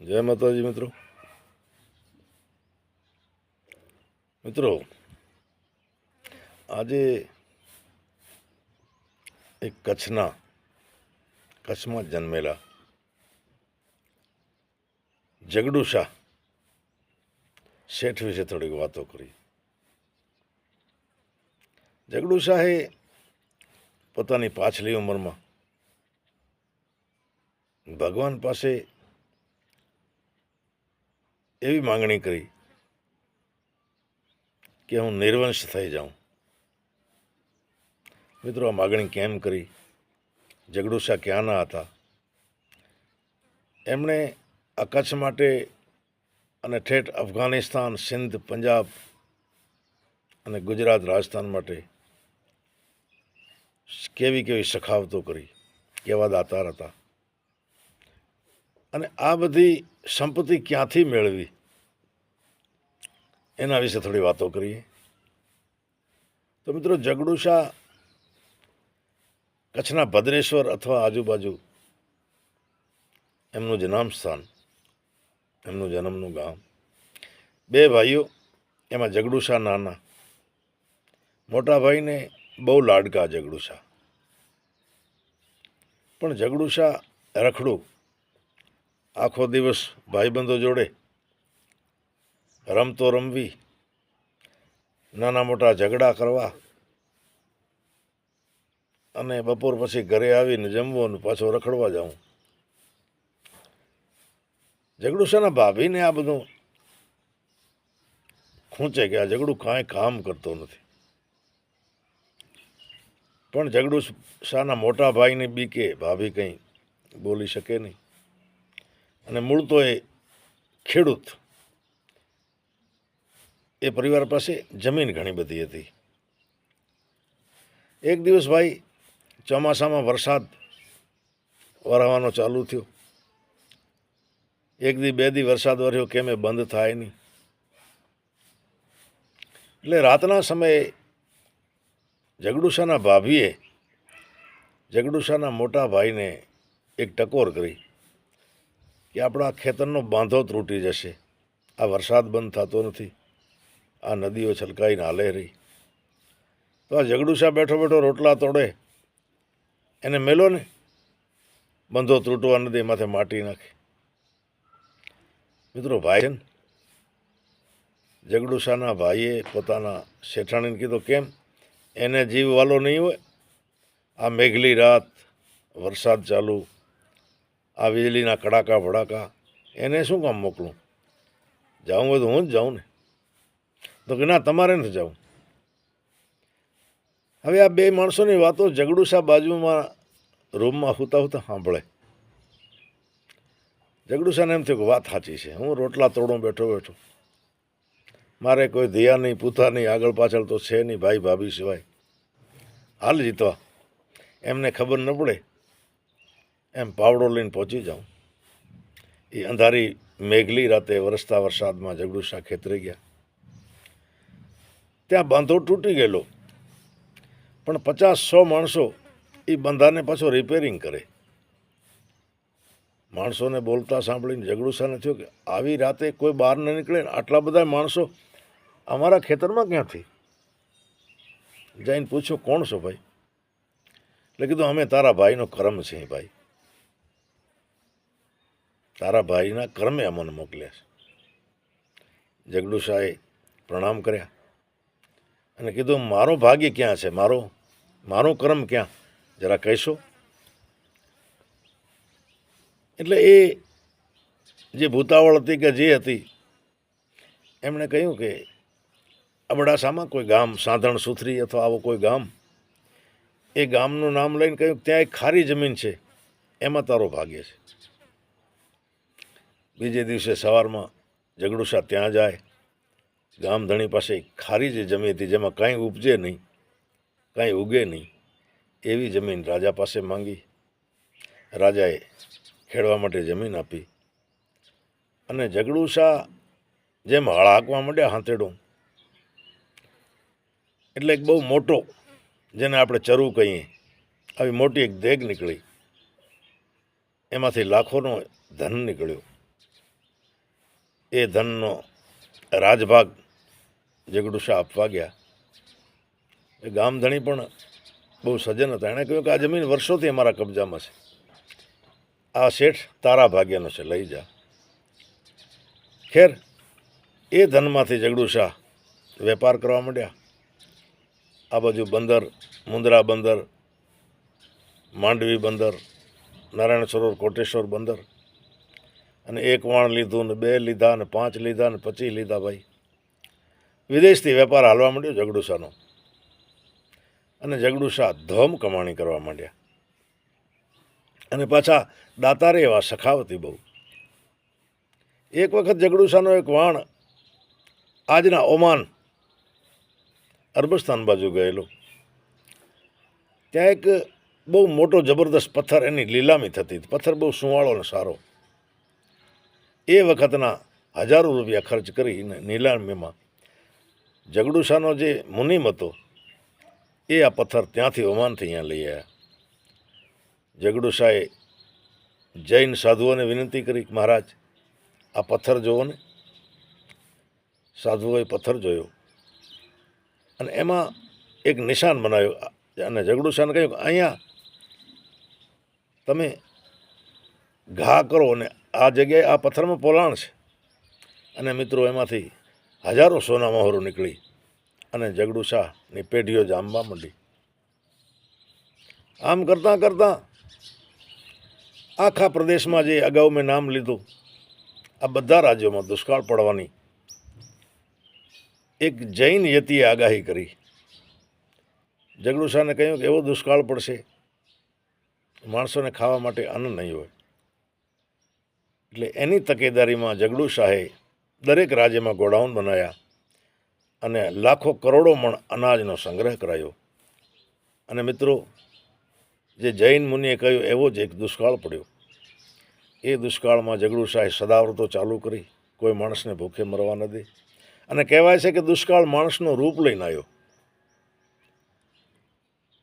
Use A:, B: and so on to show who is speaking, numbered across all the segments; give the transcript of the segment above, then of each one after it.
A: જય માતાજી મિત્રો. આજે એક કચ્છમાં જન્મેલા જગડુ શાહ શેઠ વિશે થોડીક વાતો કરી. જગડુ શાહે પોતાની પાછલી ઉંમરમાં ભગવાન પાસે એવી માંગણી કરી કે હું નિર્વંશ થઈ જાઉં. મિત્રો, આ માગણી કેમ કરી? જગડુ શાહ ક્યાંના હતા? એમણે આ કચ્છ માટે અને ઠેઠ અફઘાનિસ્તાન, સિંધ, પંજાબ અને ગુજરાત, રાજસ્થાન માટે કેવી કેવી સખાવતો કરી, કેવા દાતાર હતા, અને આ બધી સંપત્તિ ક્યાંથી મેળવી એના વિશે થોડી વાતો કરીએ. તો મિત્રો, જગડુ શાહ કચ્છના ભદ્રેશ્વર અથવા આજુબાજુ એમનું જન્મ સ્થાન, એમનું જન્મનું ગામ. બે ભાઈઓ, એમાં જગડુ શાહ નાના. મોટા ભાઈને બહુ લાડકા જગડુ શાહ, પણ જગડુ શાહ રખડું, આખો દિવસ ભાઈબંધો જોડે રમતો રમવી, નાના મોટા ઝઘડા કરવા, અને બપોર પછી ઘરે આવીને જમવું અને પાછો રખડવા જાઉં. જગડુ શાહના ભાભીને આ બધું ખૂંચે કે આ જગડું કાંઈ કામ કરતો નથી. પણ જગડુ શાહના મોટા ભાઈને બીકે ભાભી કંઈ બોલી શકે નહીં, અને મૂળ તો એ ખેડૂત. એ પરિવાર પાસે જમીન ઘણી બધી હતી. એક દિવસ ભાઈ ચોમાસામાં વરસાદ વરસવાનો ચાલુ થયો. એક દી બે દી વરસાદ વર્યો, કેમ એ બંધ થાય નહીં. એટલે રાતના સમયે જગડુ શાહના ભાભીએ જગડુ શાહના મોટા ભાઈને એક ટકોર કરી કે આપણા ખેતરનો બાંધો તૂટી જશે, આ વરસાદ બંધ થતો નથી, આ નદીઓ છલકાઈને હાલે રહી. તો આ જગડુ શાહ બેઠો બેઠો રોટલા તોડે, એને મેલો ને બંધો તૂટવા નદી માથે માટી નાખે. મિત્રો, ભાઈ છે ને, જગડુ શાહના ભાઈએ પોતાના શેઠાણીને કીધું, કેમ એને જીવ વાલો નહીં હોય? આ મેઘલી રાત, વરસાદ ચાલુ, આ વીજળીના કડાકા ભડાકા, એને શું કામ મોકલું? જાઉં હોય તો હું જ જાઉં ને. તો કે ના, તમારે નથી જાઉં. હવે આ બે માણસોની વાતો જગડુ શાહ બાજુમાં રૂમમાં હુતા હુતા સાંભળે. જગડુ શાહને એમ થયું કે વાત સાચી છે, હું રોટલા તોડું બેઠો બેઠો, મારે કોઈ ધ્યા નહીં, પૂથા નહીં, આગળ પાછળ તો છે નહીં ભાઈ ભાભી સિવાય, હાલ જીતવા. એમને ખબર ન પડે એમ પાવડો લઈને પહોંચી જાઉં. એ અંધારી મેઘલી રાતે વરસતા વરસાદમાં જગડુ શાહ ખેતરે ગયા. ત્યાં બાંધો તૂટી ગયેલો, પણ 50-100 માણસો એ બંધાને પાછો રિપેરિંગ કરે. માણસોને બોલતા સાંભળીને જગડુ શાહને થયું કે આવી રાતે કોઈ બહાર ન નીકળે ને, આટલા બધા માણસો અમારા ખેતરમાં ક્યાંથી? જઈને પૂછ્યું, કોણ છો ભાઈ? એટલે કીધું, અમે તારા ભાઈનો કર્મ છે ભાઈ, તારા ભાઈના કર્મે અમને મોકલ્યા છે. જગડુ શાહે પ્રણામ કર્યા અને કીધું, મારો ભાગ્ય ક્યાં છે? મારો કર્મ ક્યાં? જરા કહેશો? એટલે એ જે ભૂતાવળ હતી કે જે હતી, એમણે કહ્યું કે અબડાસામાં કોઈ ગામ, સાંધણ સુથરી અથવા આવો કોઈ ગામ, એ ગામનું નામ લઈને કહ્યું ત્યાં એક ખારી જમીન છે, એમાં તારો ભાગ્ય છે. બીજે દિવસે સવારમાં જગડુ શાહ ત્યાં જાય. ગામધણી પાસે ખારી જે જમીન હતી, જેમાં કાંઈ ઉપજે નહીં, કાંઈ ઉગે નહીં, એવી જમીન રાજા પાસે માંગી. રાજાએ ખેડવા માટે જમીન આપી. અને જગડુ શાહ જેમ હળ હાંકવા માંડ્યા હાથેડું, એટલે એક બહુ મોટો, જેને આપણે ચરુ કહીએ, આવી મોટી એક દેગ નીકળી. એમાંથી લાખોનો ધન નીકળ્યો. એ ધનનો રાજભાગ જગડુશા આપવા ગયા. એ ગામધણી પણ બહુ સજ્જન હતા. એણે કહ્યું કે આ જમીન વર્ષોથી અમારા કબજામાં છે, આ શેઠ તારા ભાગ્યનો છે, લઈ જા. ખેર એ ધનમાંથી જગડુશા વેપાર કરવા માંડ્યા. આ બાજુ બંદર, મુંદ્રા બંદર, માંડવી બંદર, નારાયણ સરોવર, કોટેશ્વર બંદર, અને 1 વાણ લીધું ને 2 લીધા ને 5 લીધા ને 25 લીધા. ભાઈ વિદેશથી વેપાર હાલવા માંડ્યો જગડુશાનો, અને જગડુશા ધોમ કમાણી કરવા માંડ્યા. અને પાછા દાતારે એવા, સખાવતી બહુ. એક વખત જગડુશાનો એક વાણ આજના ઓમાન, અરબસ્તાન બાજુ ગયેલો. ત્યાં એક બહુ મોટો જબરદસ્ત પથ્થર, એની લીલામી થતી. પથ્થર બહુ સુંવાળો અને સારો. એ વખતના હજારો રૂપિયા ખર્ચ કરીને નીલામીમાં જગડુશાનો જે મુનિમ હતો એ આ પથ્થર ત્યાંથી ઓમાનથી અહીંયા લઈ આવ્યા. જગડુશાએ જૈન સાધુઓને વિનંતી કરી કે મહારાજ આ પથ્થર જોવો ને. સાધુઓએ પથ્થર જોયો અને એમાં એક નિશાન બનાવ્યું, અને જગડુશાને કહ્યું કે અહીંયા તમે ઘા કરો અને આ જગ્યાએ આ પથ્થરમાં પોલાણ છે. અને મિત્રો એમાંથી હજારો સોના મહોરો નીકળી અને જગડુશાની પેઢીઓ જામવા માંડી. આમ કરતાં કરતાં આખા પ્રદેશમાં જે અગાઉ મેં નામ લીધું, આ બધા રાજ્યોમાં દુષ્કાળ પડવાની એક જૈન યતિએ આગાહી કરી. જગડુશાને કહ્યું કે એવો દુષ્કાળ પડશે, માણસોને ખાવા માટે અન્ન નહીં હોય. એટલે એની તકેદારીમાં જગડુશાહે દરેક રાજ્યમાં ગોડાઉન બનાવ્યા અને લાખો કરોડો મણ અનાજનો સંગ્રહ કરાયો. અને મિત્રો, જે જૈન મુનિએ કહ્યું એવો જ એક દુષ્કાળ પડ્યો. એ દુષ્કાળમાં જગડુશાહે સદાવ્રતો ચાલુ કરી, કોઈ માણસને ભૂખે મરવા ન દે. અને કહેવાય છે કે દુષ્કાળ માણસનું રૂપ લઈને આવ્યો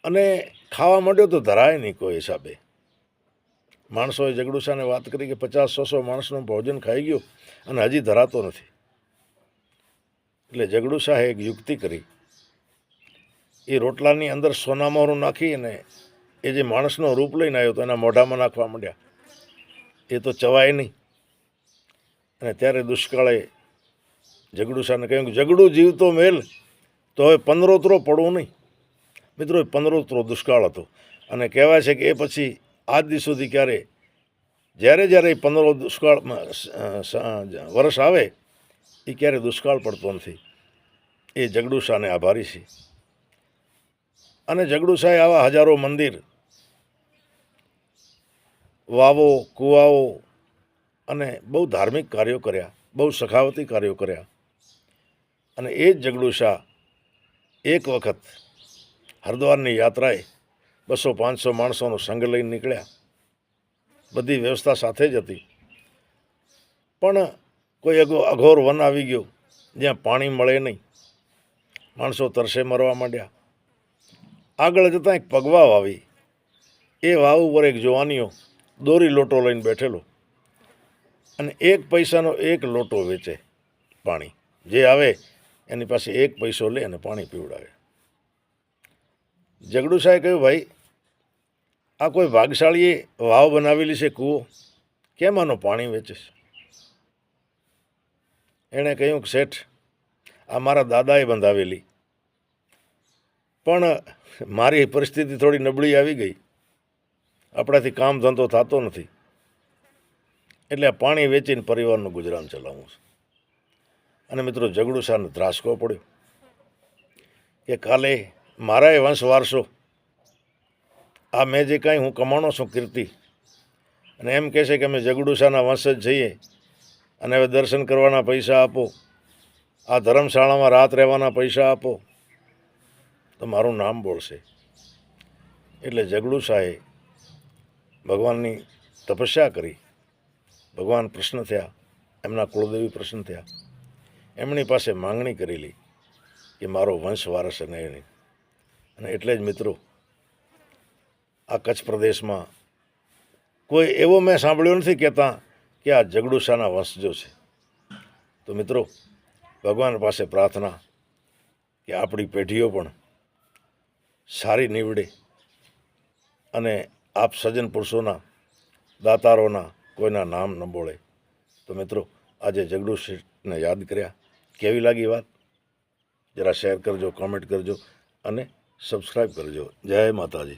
A: અને ખાવા માંડ્યો તો ધરાય નહીં કોઈ હિસાબે. માણસોએ જગડુશાને વાત કરી કે 50-100 માણસનું ભોજન ખાઈ ગયું અને હજી ધરાતો નથી. એટલે જગડુશાહે એક યુક્તિ કરી. એ રોટલાની અંદર સોનામહોરું નાખી અને એ જે માણસનો રૂપ લઈને આવ્યો તો એના મોઢામાં નાખવા માંડ્યા. એ તો ચવાય નહીં. અને ત્યારે દુષ્કાળે જગડુશાને કહ્યું કે જગડુ જીવતો મેલ તો હવે 15 પડવું નહીં. મિત્રો, 15 દુષ્કાળ હતો. અને કહેવાય છે કે એ પછી આજ દી સુધી જ્યારે 15 દુષ્કાળમાં વર્ષ આવે એ ક્યારે દુષ્કાળ પડતો નથી. એ જગડુશાને આભારી છે. અને જગડુશાહે આવા હજારો મંદિર, વાવો, કુવાઓ અને બહુ ધાર્મિક કાર્યો કર્યા, બહુ સખાવતી કાર્યો કર્યા. અને એ જ જગડુશાહ એક વખત હરિદ્વારની યાત્રાએ 200-500 માણસોનો સંઘ લઈને નીકળ્યા. બધી વ્યવસ્થા સાથે જ હતી. પણ કોઈ અઘોર વન આવી ગયો જ્યાં પાણી મળે નહીં. માણસો તરસે મરવા માંડ્યા. આગળ જતાં એક પગવાવ આવી. એ વાવ ઉપર એક જુવાનીઓ દોરી લોટો લઈને બેઠેલો અને 1 પૈસાનો 1 લોટો વેચે પાણી. જે આવે એની પાસે 1 પૈસો લે અને પાણી પીવડાવે. જગડુશાહે કહ્યું, ભાઈ આ કોઈ ભાગશાળીએ વાવ બનાવેલી છે, કૂવો, કેમ આનો પાણી વેચે છે? એણે કહ્યું કે શેઠ, આ મારા દાદાએ બંધાવેલી, પણ મારી પરિસ્થિતિ થોડી નબળી આવી ગઈ, આપણાથી કામ ધંધો થતો નથી, એટલે આ પાણી વેચીને પરિવારનું ગુજરાન ચલાવું છું. અને મિત્રો, જગડુશાહને ધ્રાસકો પડ્યો કે કાલે મારાય વંશ વારસો, આ મેં જે કાંઈ હું કમાણો છું કીર્તિ, અને એમ કહેશે કે અમે જગડુશાહના વંશ જ છીએ અને હવે દર્શન કરવાના પૈસા આપો, આ ધર્મશાળામાં રાત રહેવાના પૈસા આપો, તો મારું નામ બોલશે. એટલે જગડુશાહે ભગવાનની તપસ્યા કરી. ભગવાન પ્રસન્ન થયા, એમના કુળદેવી પ્રસન્ન થયા. એમની પાસે માંગણી કરેલી કે મારો વંશ વારસ નહીં. અને એટલે જ મિત્રો, આ કચ્છ પ્રદેશમાં કોઈ એવો મેં સાંભળ્યો નથી કહેતા કે આ જગડુશાહના વંશજો છે. તો મિત્રો, ભગવાન પાસે પ્રાર્થના કે આપણી પેઢીઓ પણ સારી નીવડે અને આપ સજ્જન પુરુષોના, દાતારોના કોઈના નામ ન બોલે. તો મિત્રો, આજે જગડુ શેઠને યાદ કર્યા. કેવી લાગી વાત? જરા શેર કરજો, કોમેન્ટ કરજો અને સબસ્ક્રાઈબ કરજો. જય માતાજી.